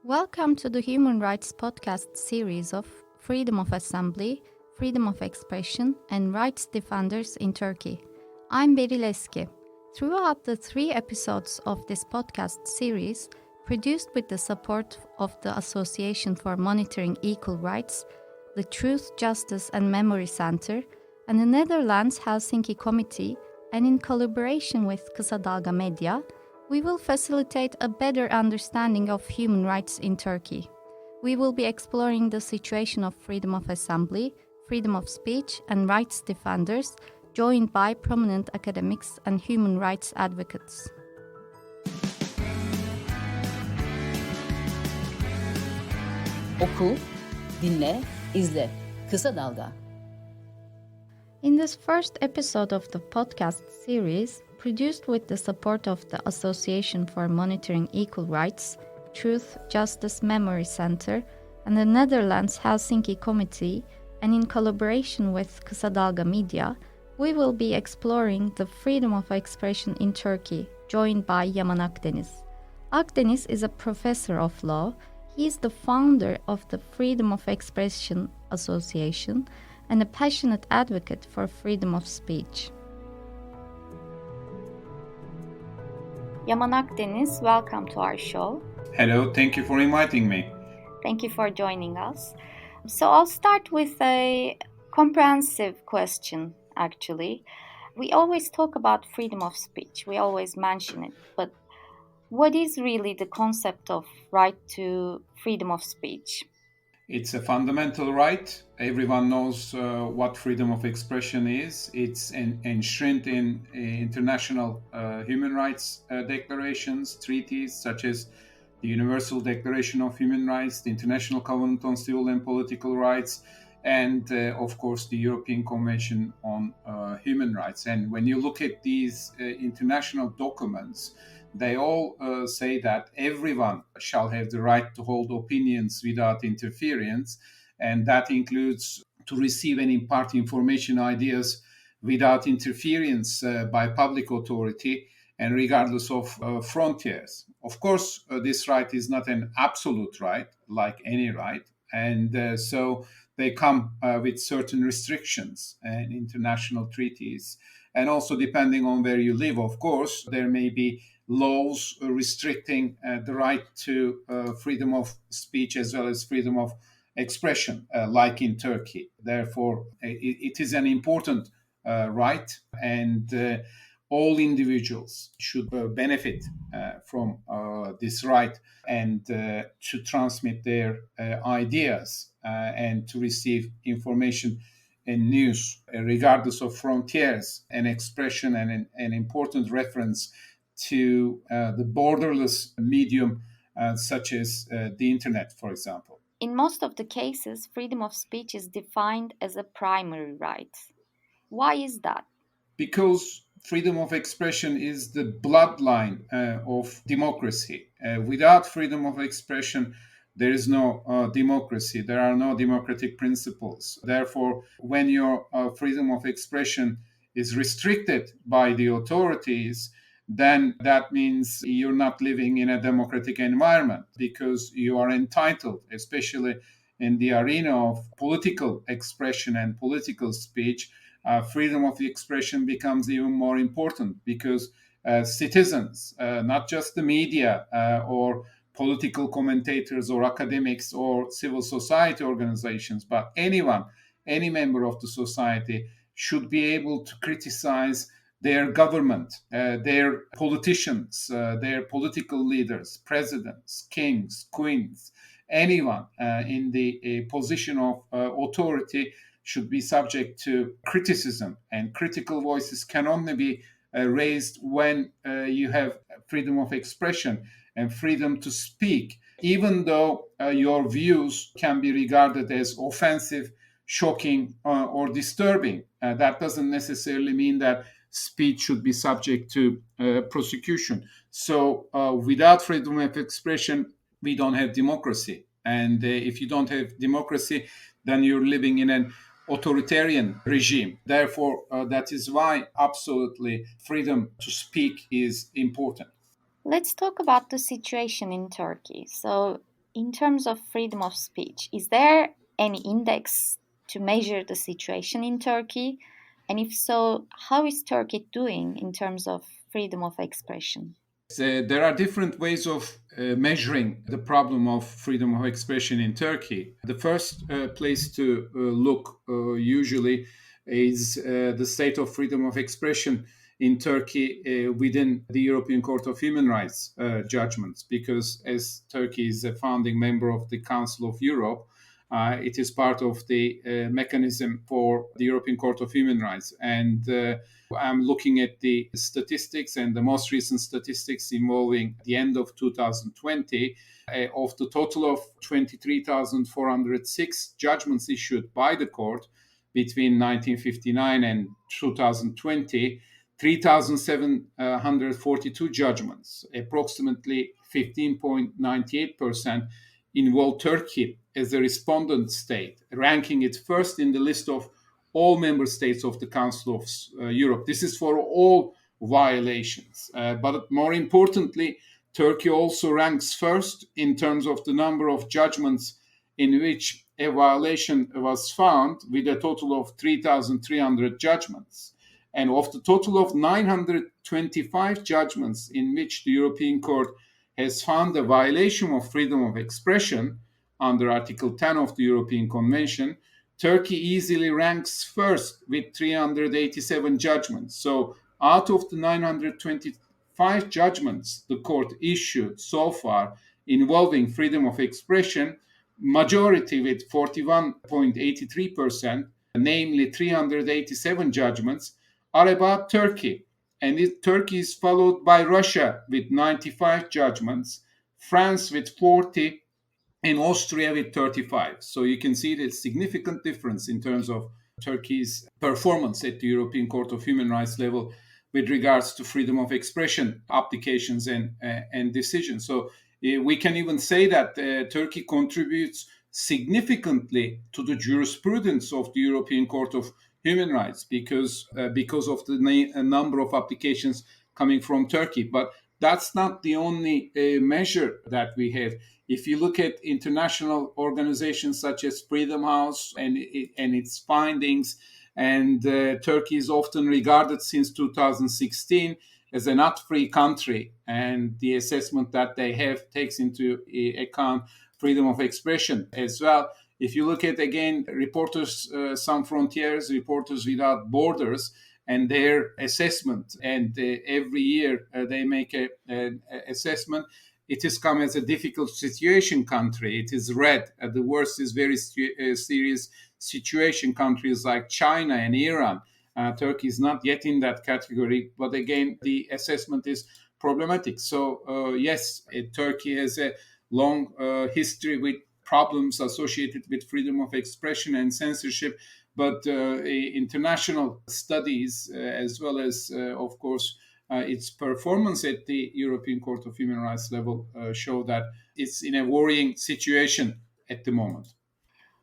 Welcome to the Human Rights Podcast series of Freedom of Assembly, Freedom of Expression, and Rights Defenders in Turkey. I'm Beril Eski. Throughout the 3 episodes of this podcast series, produced with the support of the Association for Monitoring Equal Rights, the Truth, Justice and Memory Center, and the Netherlands Helsinki Committee, and in collaboration with Kisa Dalga Medya, we will facilitate a better understanding of human rights in Turkey. We will be exploring the situation of freedom of assembly, freedom of speech, and rights defenders, joined by prominent academics and human rights advocates. Oku, dinle, izle. Kısa Dalga. In this first episode of the podcast series, produced with the support of the Association for Monitoring Equal Rights, Truth, Justice, Memory Center, and the Netherlands Helsinki Committee, and in collaboration with Kisa Dalga Medya, we will be exploring the freedom of expression in Turkey, joined by Yaman Akdeniz. Akdeniz is a professor of law. He is the founder of the Freedom of Expression Association and a passionate advocate for freedom of speech. Yaman Akdeniz, welcome to our show. Hello, thank you for inviting me. Thank you for joining us. So I'll start with a comprehensive question, actually. We always talk about freedom of speech. We always mention it. But what is really the concept of right to freedom of speech? It's a fundamental right. Everyone knows what freedom of expression is. It's enshrined in international human rights declarations, treaties such as the Universal Declaration of Human Rights, the International Covenant on Civil and Political Rights, and of course the European Convention on Human Rights. And when you look at these international documents, they all say that everyone shall have the right to hold opinions without interference, and that includes to receive and impart information, ideas without interference by public authority and regardless of frontiers. Of course, this right is not an absolute right, like any right, and so they come with certain restrictions and international treaties. And also, depending on where you live, of course, there may be laws restricting the right to freedom of speech as well as freedom of expression, like in Turkey. Therefore, it is an important right, and all individuals should benefit from this right and to transmit their ideas and to receive information and news, regardless of frontiers. An expression and an important reference to the borderless medium such as the internet, for example. In most of the cases, freedom of speech is defined as a primary right. Why is that? Because freedom of expression is the bloodline of democracy. Without freedom of expression, there is no democracy. There are no democratic principles. Therefore, when your freedom of expression is restricted by the authorities, then that means you're not living in a democratic environment, because you are entitled, especially in the arena of political expression and political speech, freedom of expression becomes even more important, because citizens, not just the media or political commentators or academics or civil society organizations, but anyone, any member of the society should be able to criticize their government, their politicians, their political leaders, presidents, kings, queens, anyone in the position of authority should be subject to criticism. And critical voices can only be raised when you have freedom of expression and freedom to speak, even though your views can be regarded as offensive, shocking, or disturbing. That doesn't necessarily mean that speech should be subject to prosecution. So without freedom of expression, we don't have democracy. And if you don't have democracy, then you're living in an authoritarian regime. Therefore, that is why absolutely freedom to speak is important. Let's talk about the situation in Turkey. So, In terms of freedom of speech, is there any index to measure the situation in Turkey? And if so, how is Turkey doing in terms of freedom of expression? There are different ways of measuring the problem of freedom of expression in Turkey. The first place to look usually is the state of freedom of expression in Turkey within the European Court of Human Rights judgments, because as Turkey is a founding member of the Council of Europe, it is part of the mechanism for the European Court of Human Rights. And I'm looking at the statistics, and the most recent statistics involving the end of 2020. Of the total of 23,406 judgments issued by the court between 1959 and 2020, 3,742 judgments, approximately 15.98%, involve Turkey as a respondent state, ranking it first in the list of all member states of the Council of Europe. This is for all violations. But more importantly, Turkey also ranks first in terms of the number of judgments in which a violation was found, with a total of 3,300 judgments. And of the total of 925 judgments in which the European Court has found a violation of freedom of expression under Article 10 of the European Convention, Turkey easily ranks first with 387 judgments. So out of the 925 judgments the court issued so far involving freedom of expression, majority with 41.83%, namely 387 judgments, are about Turkey. And Turkey is followed by Russia with 95 judgments, France with 40, and Austria with 35. So you can see the significant difference in terms of Turkey's performance at the European Court of Human Rights level with regards to freedom of expression applications and decisions. So we can even say that Turkey contributes significantly to the jurisprudence of the European Court of Human Rights because of the number of applications coming from Turkey. But that's not the only measure that we have. If you look at international organizations such as Freedom House and its findings, and Turkey is often regarded since 2016 as a not free country, and the assessment that they have takes into account freedom of expression as well. If you look at, again, Reporters Sans Frontières, Reporters Without Borders, and their assessment, and every year they make an assessment, it has come as a difficult situation country. It is red. The worst is very serious situation countries like China and Iran. Turkey is not yet in that category, but again, the assessment is problematic. So yes, Turkey has a long history with problems associated with freedom of expression and censorship, but international studies, as well as, of course, its performance at the European Court of Human Rights level show that it's in a worrying situation at the moment.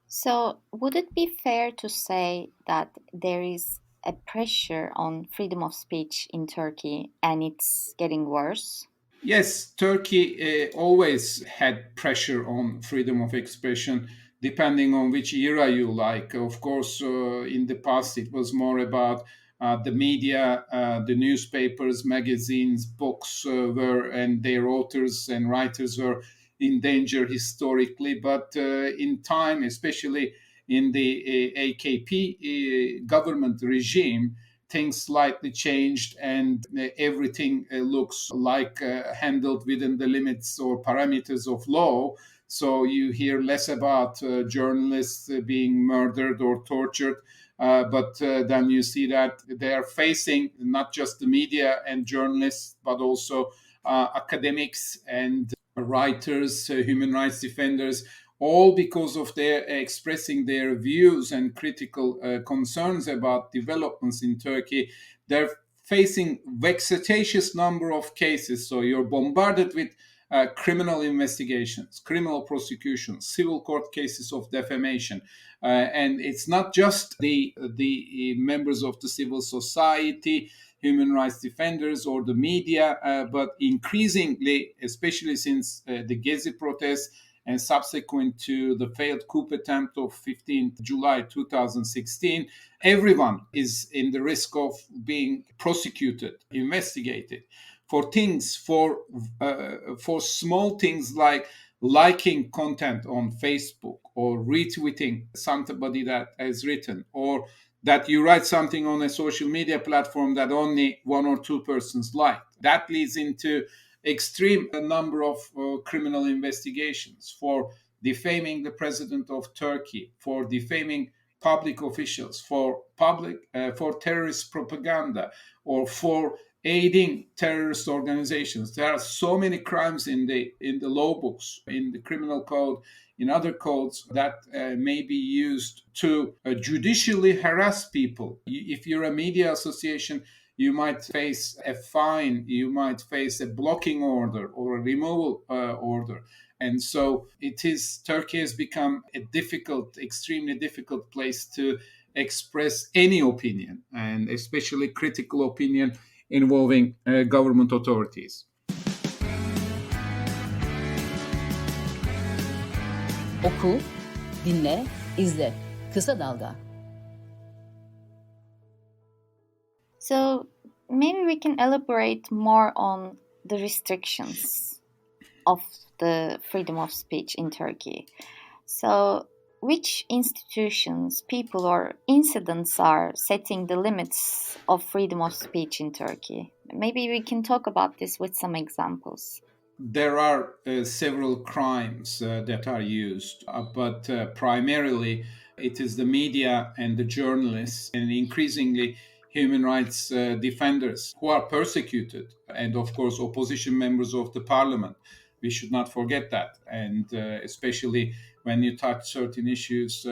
So, would it be fair to say that there is a pressure on freedom of speech in Turkey and it's getting worse? Yes, Turkey always had pressure on freedom of expression, depending on which era you like. Of course, in the past, it was more about the media, the newspapers, magazines, books and their authors and writers were in danger historically. But in time, especially in the AKP government regime, things slightly changed, and everything looks like handled within the limits or parameters of law. So you hear less about journalists being murdered or tortured, but then you see that they are facing not just the media and journalists, but also academics and writers, human rights defenders, all because of their expressing their views and critical concerns about developments in Turkey. They're facing vexatious number of cases. So you're bombarded with criminal investigations, criminal prosecutions, civil court cases of defamation. And it's not just the members of the civil society, human rights defenders, or the media, but increasingly, especially since the Gezi protests, and subsequent to the failed coup attempt of 15th July 2016, everyone is in the risk of being prosecuted, investigated for small things like liking content on Facebook or retweeting somebody that has written, or that you write something on a social media platform that only one or two persons like. That leads into extreme number of criminal investigations for defaming the president of Turkey, for defaming public officials, for terrorist propaganda, or for aiding terrorist organizations. There are so many crimes in the law books, in the criminal code, in other codes that may be used to judicially harass people. If you're a media association, you might face a fine, you might face a blocking order or a removal order. And so Turkey has become a difficult, extremely difficult place to express any opinion, and especially critical opinion involving government authorities. Oku, dinle, izle. Kısa Dalga. So maybe we can elaborate more on the restrictions of the freedom of speech in Turkey. So which institutions, people, or incidents are setting the limits of freedom of speech in Turkey? Maybe we can talk about this with some examples. There are several crimes that are used, but primarily it is the media and the journalists, and increasingly human rights defenders who are persecuted, and of course opposition members of the parliament. We should not forget that, and especially when you touch certain issues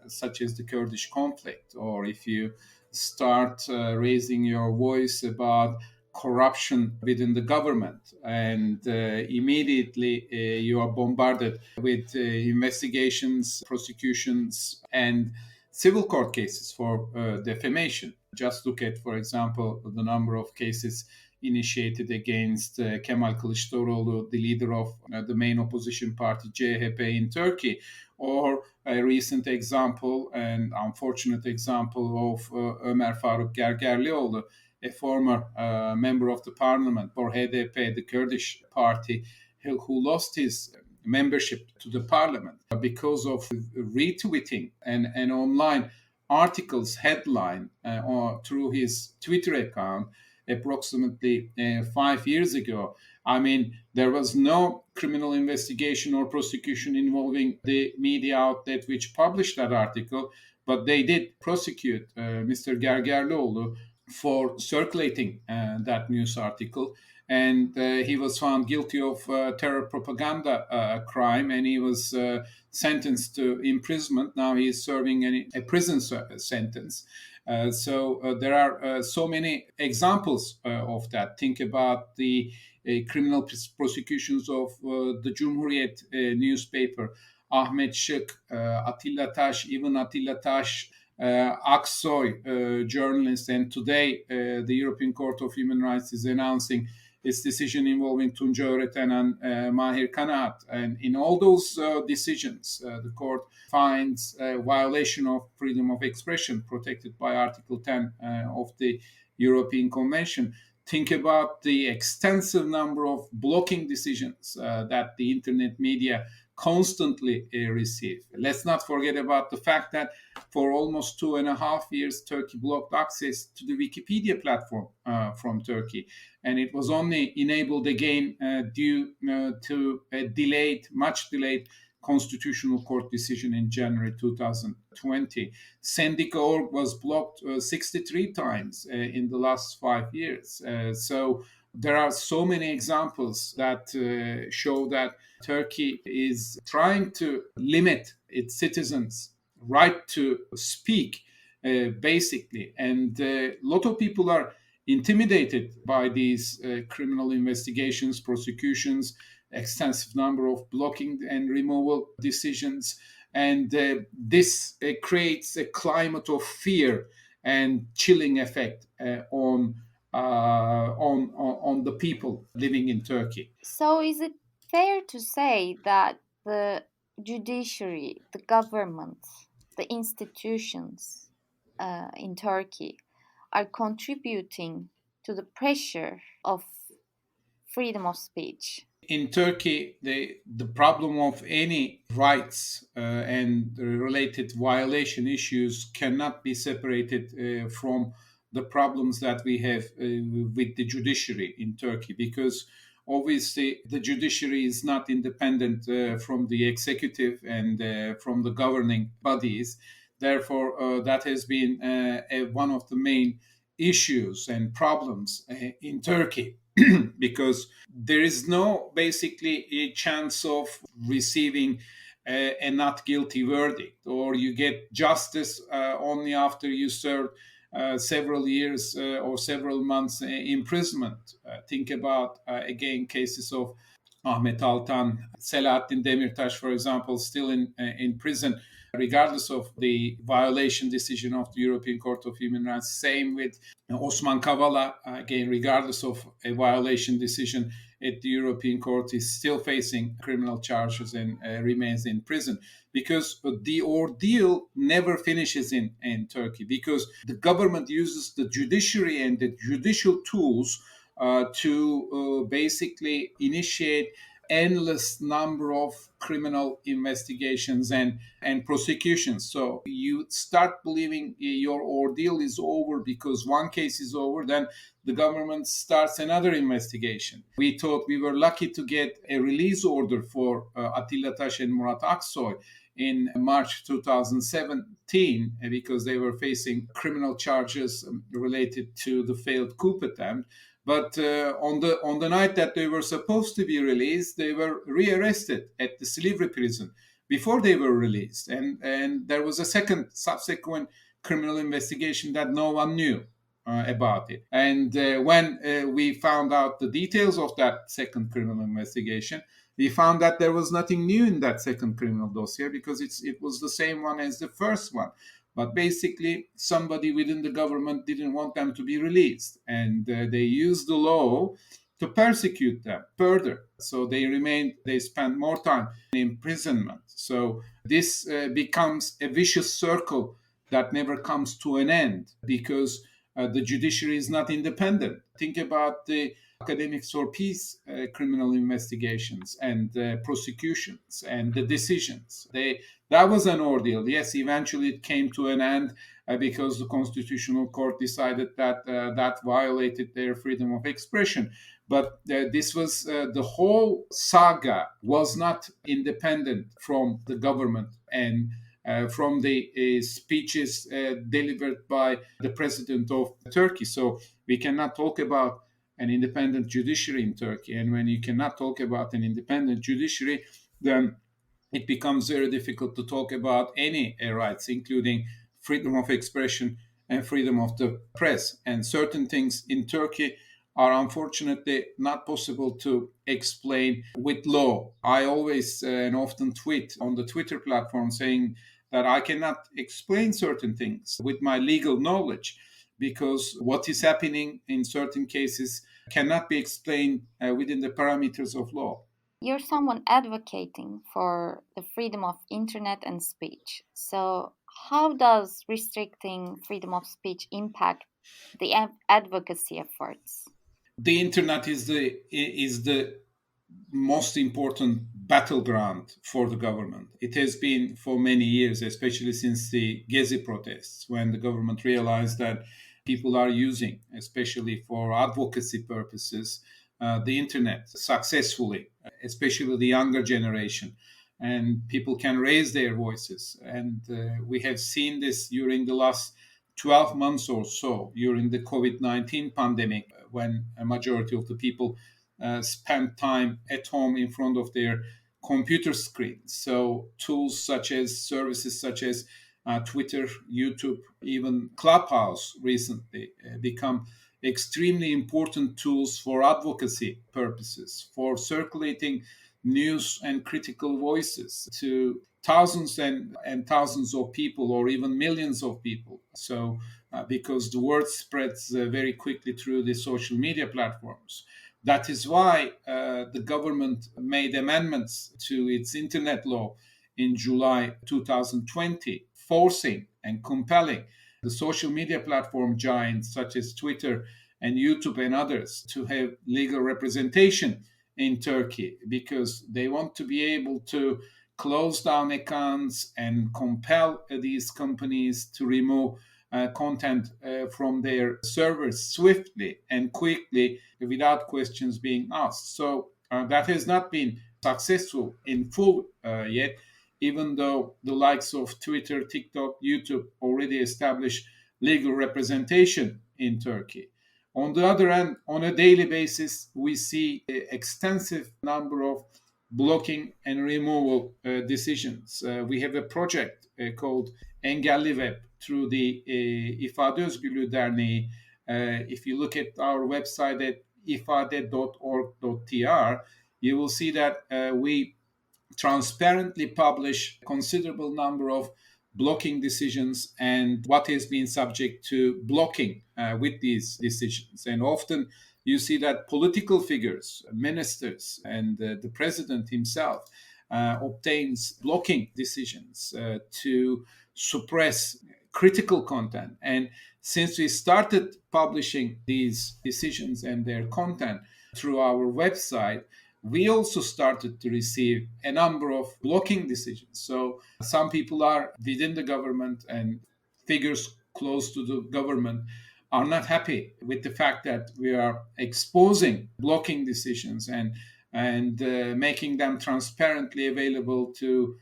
such as the Kurdish conflict, or if you start raising your voice about corruption within the government, and immediately you are bombarded with investigations, prosecutions, and civil court cases for defamation. Just look at, for example, the number of cases initiated against Kemal Kılıçdaroğlu, the leader of the main opposition party CHP in Turkey, or a recent example, an unfortunate example of Ömer Faruk Gergerlioğlu, a former member of the parliament for HDP, the Kurdish party, who lost his membership to the parliament because of retweeting an online article's headline or through his Twitter account approximately 5 years ago. I mean, there was no criminal investigation or prosecution involving the media outlet which published that article, but they did prosecute Mr. Gergerlioğlu for circulating that news article. And he was found guilty of terror propaganda crime, and he was sentenced to imprisonment. Now he is serving a prison sentence. So there are so many examples of that. Think about the criminal prosecutions of the Cumhuriyet newspaper, Ahmet Şık, Atilla Taş, even Atilla Taş, Aksoy, journalist, and today the European Court of Human Rights is announcing its decision involving Tunca Öğreten and Mahir Kanaat. And in all those decisions, the court finds a violation of freedom of expression protected by Article 10 of the European Convention. Think about the extensive number of blocking decisions that the internet media constantly receive. Let's not forget about the fact that for almost 2.5 years, Turkey blocked access to the Wikipedia platform from Turkey. And it was only enabled again due to a much delayed Constitutional Court decision in January 2020. Sendika.org was blocked 63 times in the last 5 years. So there are so many examples that show that Turkey is trying to limit its citizens' right to speak, basically. And a lot of people are intimidated by these criminal investigations, prosecutions, extensive number of blocking and removal decisions. And this creates a climate of fear and chilling effect on the people living in Turkey. So is it fair to say that the judiciary, the government, the institutions in Turkey are contributing to the pressure of freedom of speech? In Turkey, the problem of any rights and related violation issues cannot be separated from the problems that we have with the judiciary in Turkey, because obviously the judiciary is not independent from the executive and from the governing bodies. Therefore, that has been one of the main issues and problems in Turkey because there is no basically a chance of receiving a not guilty verdict, or you get justice only after you serve several years or several months imprisonment. Think about again cases of Ahmet Altan, Selahattin Demirtas, for example, still in prison, regardless of the violation decision of the European Court of Human Rights. Same with Osman Kavala, again, regardless of a violation decision at the European Court, is still facing criminal charges and remains in prison. Because the ordeal never finishes in Turkey, because the government uses the judiciary and the judicial tools to basically initiate endless number of criminal investigations and prosecutions. So you start believing your ordeal is over because one case is over, then the government starts another investigation. We thought we were lucky to get a release order for Atilla Taş and Murat Aksoy in March 2017 because they were facing criminal charges related to the failed coup attempt. But on the night that they were supposed to be released, they were rearrested at the Silivri prison before they were released. And there was a second subsequent criminal investigation that no one knew about it. And when we found out the details of that second criminal investigation, we found that there was nothing new in that second criminal dossier because it was the same one as the first one. But basically, somebody within the government didn't want them to be released, and they used the law to persecute them further. So they spent more time in imprisonment. So this becomes a vicious circle that never comes to an end because the judiciary is not independent. Think about the academics for peace criminal investigations and prosecutions and the decisions. That was an ordeal. Yes, eventually it came to an end because the Constitutional Court decided that that violated their freedom of expression. But this was the whole saga was not independent from the government and from the speeches delivered by the president of Turkey. So we cannot talk about an independent judiciary in Turkey. And when you cannot talk about an independent judiciary, then it becomes very difficult to talk about any rights, including freedom of expression and freedom of the press. And certain things in Turkey are unfortunately not possible to explain with law. I always and often tweet on the Twitter platform saying that I cannot explain certain things with my legal knowledge because what is happening in certain cases cannot be explained within the parameters of law. You're someone advocating for the freedom of internet and speech. So how does restricting freedom of speech impact the advocacy efforts? The internet is the most important battleground for the government. It has been for many years, especially since the Gezi protests, when the government realized that people are using, especially for advocacy purposes, the internet successfully, especially the younger generation. And people can raise their voices. And we have seen this during the last 12 months or so, during the COVID-19 pandemic, when a majority of the people spend time at home in front of their computer screens. So services such as Twitter, YouTube, even Clubhouse recently become extremely important tools for advocacy purposes, for circulating news and critical voices to thousands and thousands of people or even millions of people. So because the word spreads very quickly through the social media platforms. That is why the government made amendments to its internet law in July 2020, forcing and compelling the social media platform giants such as Twitter and YouTube and others to have legal representation in Turkey, because they want to be able to close down accounts and compel these companies to remove content from their servers swiftly and quickly without questions being asked. So that has not been successful in full yet, even though the likes of Twitter, TikTok, YouTube already established legal representation in Turkey. On the other hand, on a daily basis, we see an extensive number of blocking and removal decisions. We have a project called Engelli Web through the İfade Özgürlüğü Derneği. If you look at our website at ifade.org.tr, you will see that we transparently publish considerable number of blocking decisions and what has been subject to blocking with these decisions. And often you see that political figures, ministers, and the president himself obtains blocking decisions to suppress critical content. And since we started publishing these decisions and their content through our website, we also started to receive a number of blocking decisions. So some people are within the government and figures close to the government are not happy with the fact that we are exposing blocking decisions and making them transparently available to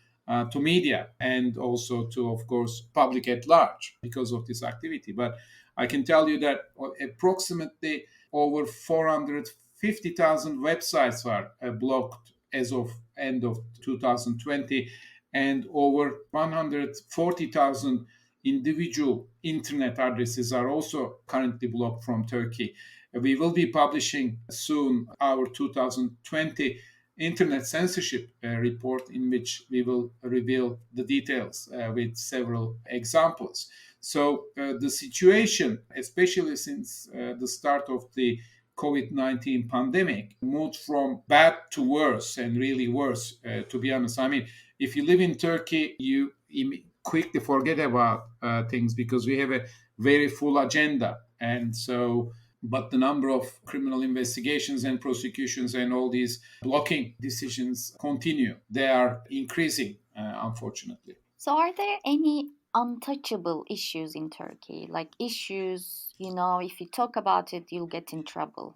media and also to, of course, public at large because of this activity. But I can tell you that approximately over 450,000 websites are blocked as of end of 2020, and over 140,000 individual internet addresses are also currently blocked from Turkey. We will be publishing soon our 2020 internet censorship report, in which we will reveal the details with several examples. So the situation, especially since the start of the COVID-19 pandemic, moved from bad to worse, and really worse, to be honest. I mean, if you live in Turkey, you quickly forget about things because we have a very full agenda. And so, but the number of criminal investigations and prosecutions and all these blocking decisions continue. They are increasing, unfortunately. So, are there any untouchable issues in Turkey? Like issues, if you talk about it, you'll get in trouble.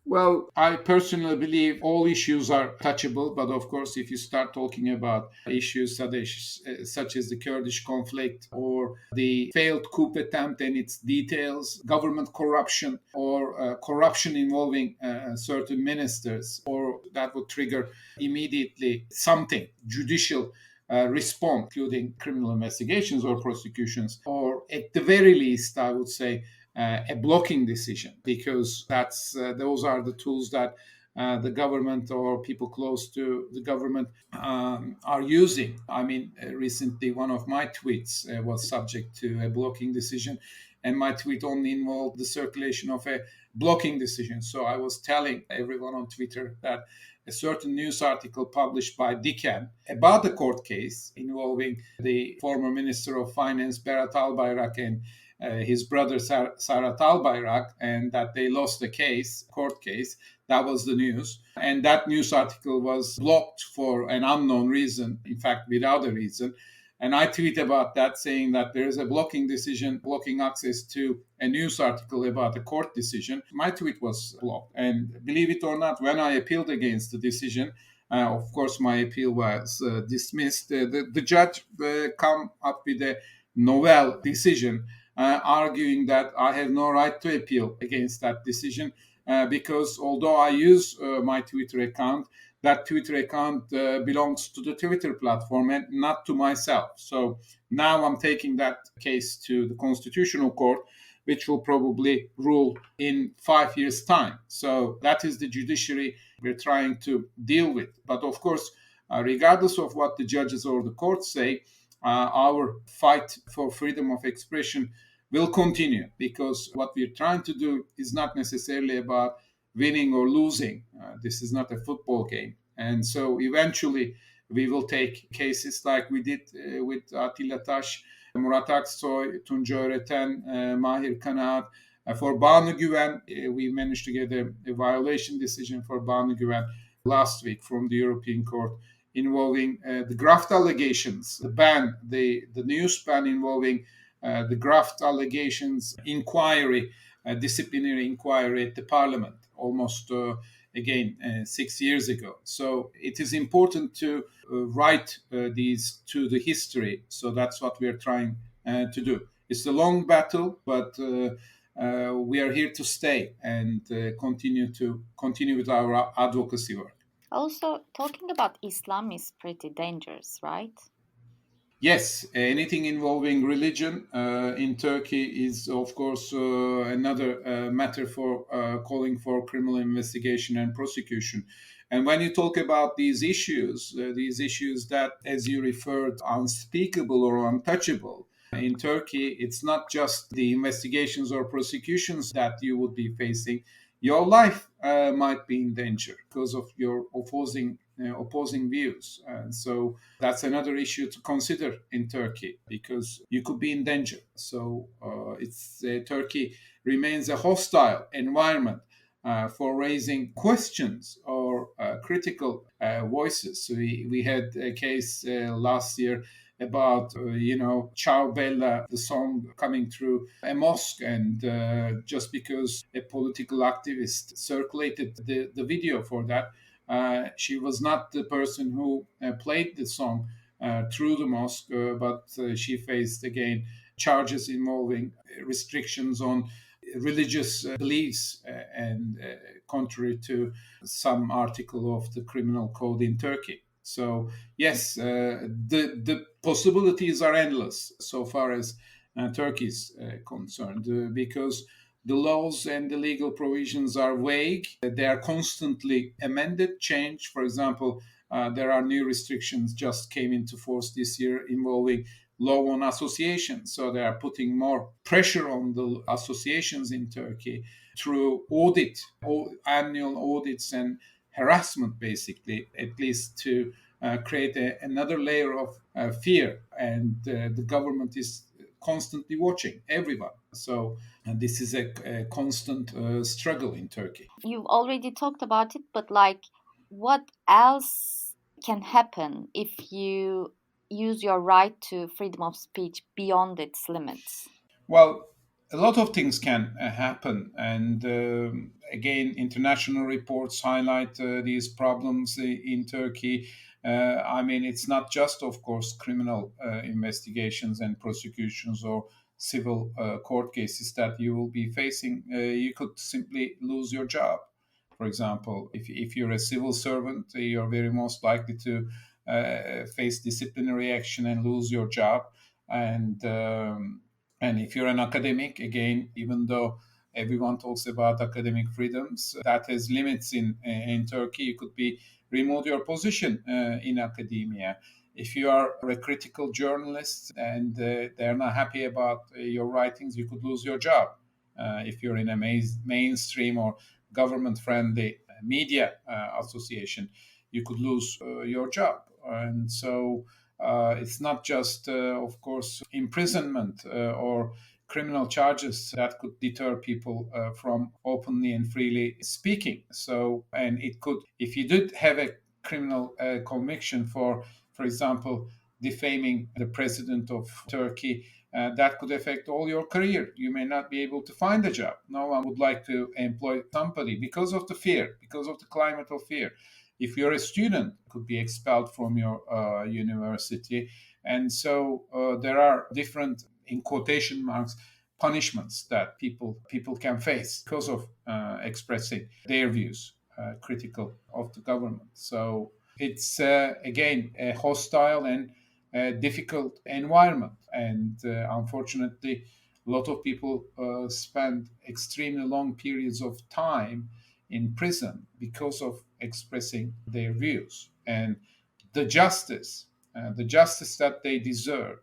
Well, I personally believe all issues are touchable, but of course, if you start talking about issues such as the Kurdish conflict or the failed coup attempt and its details, government corruption, or corruption involving certain ministers, or that would trigger immediately something judicial response, including criminal investigations or prosecutions, or at the very least, I would say, a blocking decision, because those are the tools that the government or people close to the government are using. I mean, recently one of my tweets was subject to a blocking decision, and my tweet only involved the circulation of a blocking decision. So I was telling everyone on Twitter that a certain news article published by Diken about the court case involving the former Minister of Finance Berat Albayrak and his brother Serhat Albayrak, and that they lost the court case. That was the news. And that news article was blocked for an unknown reason, in fact, without a reason. And I tweet about that, saying that there is a blocking decision, blocking access to a news article about a court decision. My tweet was blocked. And believe it or not, when I appealed against the decision, of course, my appeal was dismissed. The judge come up with a novel decision, arguing that I have no right to appeal against that decision because although I use my Twitter account, that Twitter account belongs to the Twitter platform and not to myself. So now I'm taking that case to the Constitutional Court, which will probably rule in 5 years' time. So that is the judiciary we're trying to deal with. But of course, regardless of what the judges or the courts say, our fight for freedom of expression will continue, because what we're trying to do is not necessarily about winning or losing. This is not a football game. And so eventually we will take cases like we did with Attila Taş, Murat Aksoy, Tunca Öğreten, Mahir Kanaat. For Banu Güven, we managed to get a violation decision for Banu Güven last week from the European Court involving the graft allegations, the news ban involving the graft allegations inquiry, disciplinary inquiry at the parliament, almost again 6 years ago. So it is important to write these to the history. So that's what we are trying to do. It's a long battle, but we are here to stay and continue with our advocacy work. Also, talking about Islam is pretty dangerous, right? Yes, anything involving religion in Turkey is, of course, another matter for calling for criminal investigation and prosecution. And when you talk about these issues that, as you referred, unspeakable or untouchable, in Turkey, it's not just the investigations or prosecutions that you would be facing. Your life might be in danger because of your opposing views. And so that's another issue to consider in Turkey because you could be in danger. So Turkey remains a hostile environment for raising questions or critical voices. We had a case last year about Ciao Bella, the song coming through a mosque, and just because a political activist circulated the video for that, she was not the person who played the song through the mosque, but she faced again charges involving restrictions on religious beliefs and contrary to some article of the criminal code in Turkey. So yes, the possibilities are endless so far as Turkey is concerned, because the laws and the legal provisions are vague. They are constantly amended, changed. For example, there are new restrictions just came into force this year involving law on associations. So they are putting more pressure on the associations in Turkey through annual audits and harassment, basically, at least to create another layer of fear. And the government is constantly watching everyone. So this is a constant struggle in Turkey. You've already talked about it, but like, what else can happen if you use your right to freedom of speech beyond its limits? Well, a lot of things can happen. And again, international reports highlight these problems in Turkey. I mean, it's not just, of course, criminal investigations and prosecutions or civil court cases that you will be facing. You could simply lose your job. For example, if you're a civil servant, you're very most likely to face disciplinary action and lose your job. And if you're an academic, again, even though everyone talks about academic freedoms, that has limits in Turkey. You could be removed your position in academia. If you are a critical journalist and they're not happy about your writings, you could lose your job. If you're in a mainstream or government-friendly media association, you could lose your job. And so it's not just, of course, imprisonment or criminal charges that could deter people from openly and freely speaking. So, and it could, if you did have a criminal conviction for example, defaming the president of Turkey, that could affect all your career. You may not be able to find a job. No one would like to employ somebody because of the fear, because of the climate of fear. If you're a student, you could be expelled from your university. And so there are different, in quotation marks, punishments that people can face because of expressing their views critical of the government. So it's, again, a hostile and difficult environment. And unfortunately, a lot of people spend extremely long periods of time in prison because of expressing their views. And the justice that they deserve,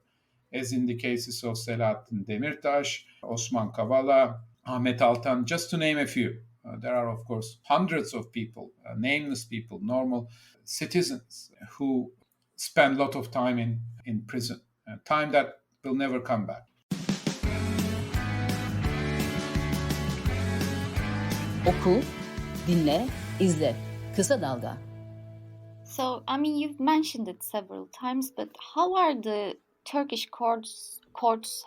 as in the cases of Selahattin Demirtas, Osman Kavala, Ahmet Altan, just to name a few, There are, of course, hundreds of people, nameless people, normal citizens who spend a lot of time in prison, time that will never come back. Oku, dinle, izle. Kısa Dalga. So, I mean, you've mentioned it several times, but how are the Turkish courts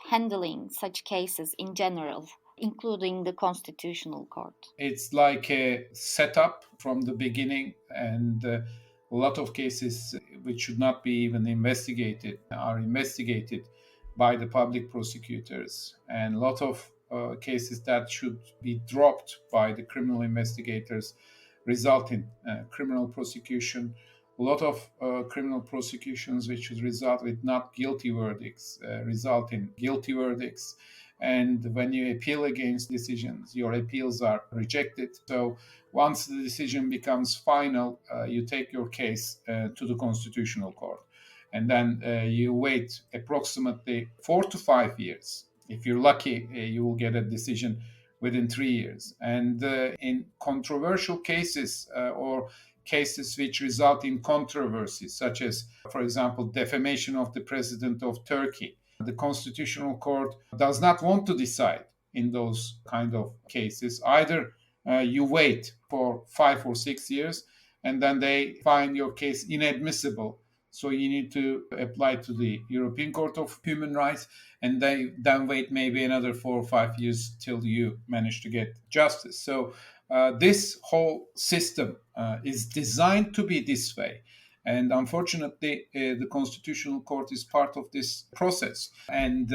handling such cases in general, including the Constitutional Court? It's like a setup from the beginning, and a lot of cases which should not be even investigated are investigated by the public prosecutors, and a lot of cases that should be dropped by the criminal investigators result in criminal prosecution. A lot of criminal prosecutions which should result with not guilty verdicts result in guilty verdicts. And when you appeal against decisions, your appeals are rejected. So once the decision becomes final, you take your case to the Constitutional Court. And then you wait approximately 4 to 5 years. If you're lucky, you will get a decision within 3 years. And in controversial cases or cases which result in controversies, such as, for example, defamation of the president of Turkey, the Constitutional Court does not want to decide in those kind of cases. Either you wait for 5 or 6 years and then they find your case inadmissible. So you need to apply to the European Court of Human Rights, and they then wait maybe another 4 or 5 years till you manage to get justice. So this whole system is designed to be this way. And unfortunately, the Constitutional Court is part of this process. And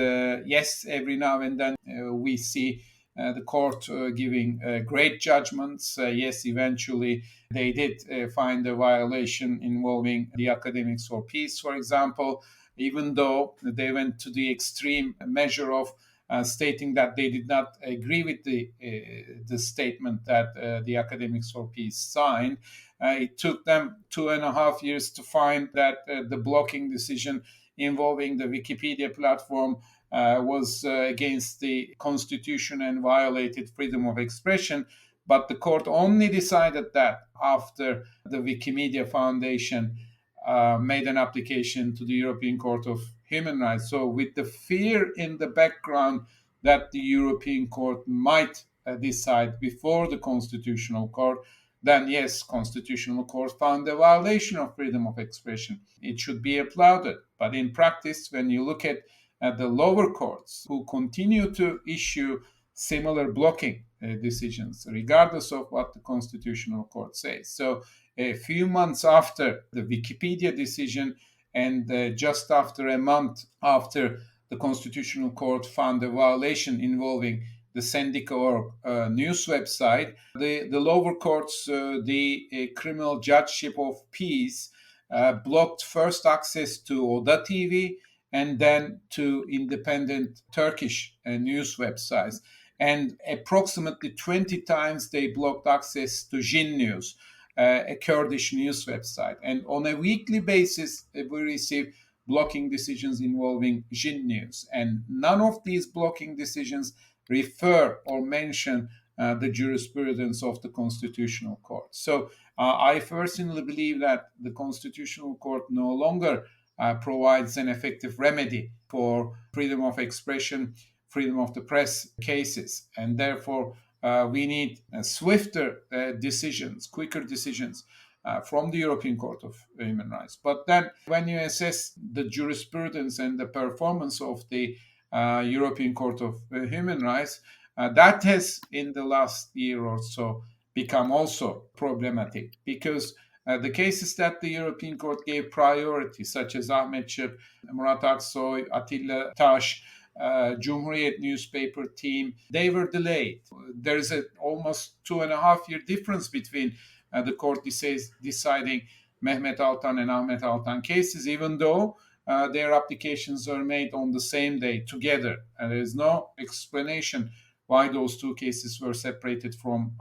yes, every now and then we see the court giving great judgments. Yes, eventually they did find a violation involving the Academics for Peace, for example, even though they went to the extreme measure of stating that they did not agree with the statement that the Academics for Peace signed. It took them 2.5 years to find that the blocking decision involving the Wikipedia platform was against the constitution and violated freedom of expression. But the court only decided that after the Wikimedia Foundation made an application to the European Court of Human Rights. So with the fear in the background that the European Court might decide before the Constitutional Court, then yes, Constitutional Court found a violation of freedom of expression. It should be applauded. But in practice, when you look at the lower courts who continue to issue similar blocking decisions, regardless of what the Constitutional Court says. So a few months after the Wikipedia decision and just after a month after the Constitutional Court found a violation involving the Sendika.org news website, the lower courts, the Criminal Judgeship of Peace, blocked first access to Oda TV and then to independent Turkish news websites. And approximately 20 times they blocked access to Jin News, a Kurdish news website. And on a weekly basis, we receive blocking decisions involving Jin News. And none of these blocking decisions refer or mention the jurisprudence of the Constitutional Court. So I personally believe that the Constitutional Court no longer provides an effective remedy for freedom of expression, freedom of the press cases. And therefore, we need swifter decisions, quicker decisions from the European Court of Human Rights. But then when you assess the jurisprudence and the performance of the European Court of Human Rights, that has in the last year or so become also problematic because the cases that the European Court gave priority, such as Ahmet Şık, Murat Aksoy, Atilla Taş, Cumhuriyet newspaper team, they were delayed. There is almost 2.5 year difference between the court deciding Mehmet Altan and Ahmet Altan cases, even though their applications are made on the same day together. And there is no explanation why those two cases were separated from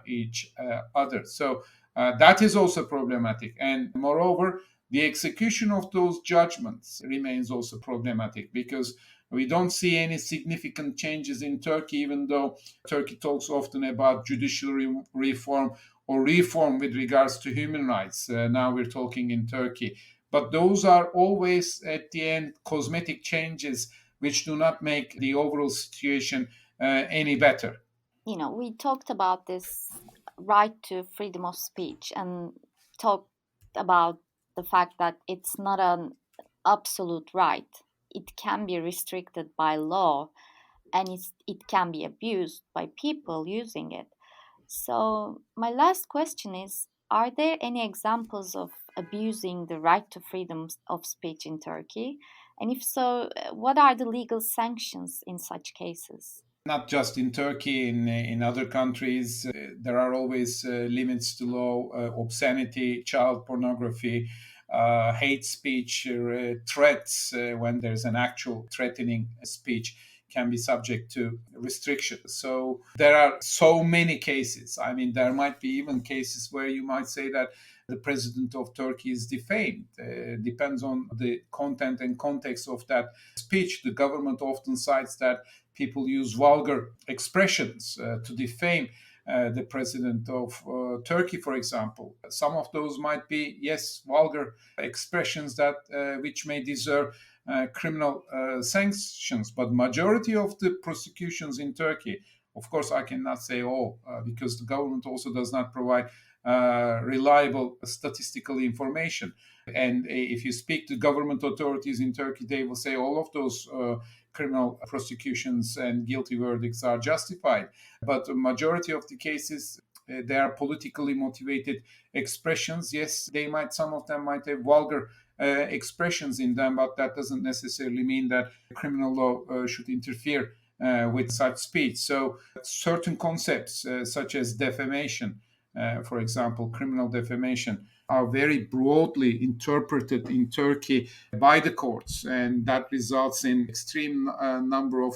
each other. So that is also problematic. And moreover, the execution of those judgments remains also problematic because We don't see any significant changes in Turkey, even though Turkey talks often about judicial reform or reform with regards to human rights. Now we're talking in Turkey. But those are always, at the end, cosmetic changes which do not make the overall situation any better. We talked about this right to freedom of speech and talked about the fact that it's not an absolute right. It can be restricted by law and it can be abused by people using it. So, my last question is, are there any examples of abusing the right to freedom of speech in Turkey? And if so, what are the legal sanctions in such cases? Not just in Turkey, in other countries, there are always limits to law, obscenity, child pornography, hate speech, threats, when there's an actual threatening speech, can be subject to restrictions. So there are so many cases. I mean, there might be even cases where you might say that the president of Turkey is defamed. Depends on the content and context of that speech. The government often cites that people use vulgar expressions to defame the president of Turkey, for example. Some of those might be, yes, vulgar expressions that which may deserve criminal sanctions. But majority of the prosecutions in Turkey, of course, I cannot say all, because the government also does not provide reliable statistical information. And if you speak to government authorities in Turkey, they will say all of those criminal prosecutions and guilty verdicts are justified. But the majority of the cases, they are politically motivated expressions. Yes, some of them might have vulgar expressions in them, but that doesn't necessarily mean that criminal law should interfere with such speech. So certain concepts such as defamation, for example, criminal defamation, are very broadly interpreted in Turkey by the courts, and that results in extreme number of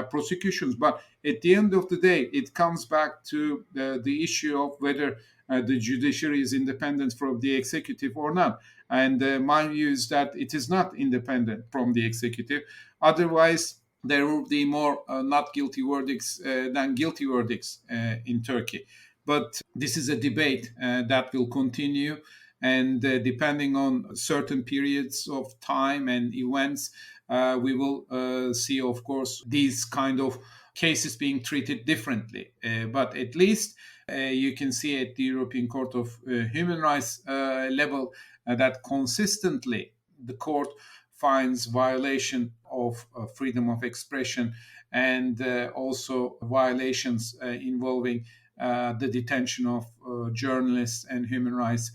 prosecutions. But at the end of the day, it comes back to the issue of whether the judiciary is independent from the executive or not. And my view is that it is not independent from the executive. Otherwise, there will be more not guilty verdicts than guilty verdicts in Turkey. But this is a debate that will continue. And depending on certain periods of time and events, we will see, of course, these kind of cases being treated differently. But at least you can see at the European Court of Human Rights level that consistently the court finds violation of freedom of expression and also violations involving the detention of journalists and human rights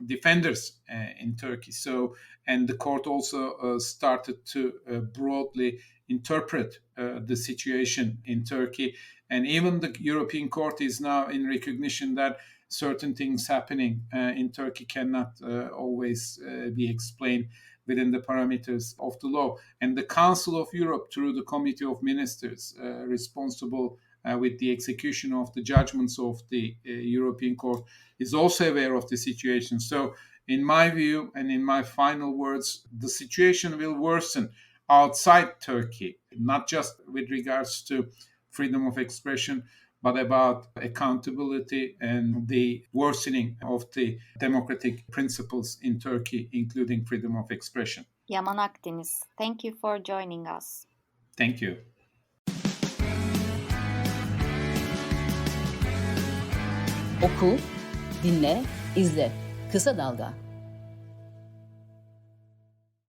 defenders in Turkey. So, and the court also started to broadly interpret the situation in Turkey. And even the European Court is now in recognition that certain things happening in Turkey cannot always be explained within the parameters of the law. And the Council of Europe, through the Committee of Ministers responsible with the execution of the judgments of the European Court, is also aware of the situation. So, in my view, and in my final words, the situation will worsen outside Turkey, not just with regards to freedom of expression, but about accountability and the worsening of the democratic principles in Turkey, including freedom of expression. Yaman Akdeniz, thank you for joining us. Thank you. Oku, dinle, izle. Kısa Dalga.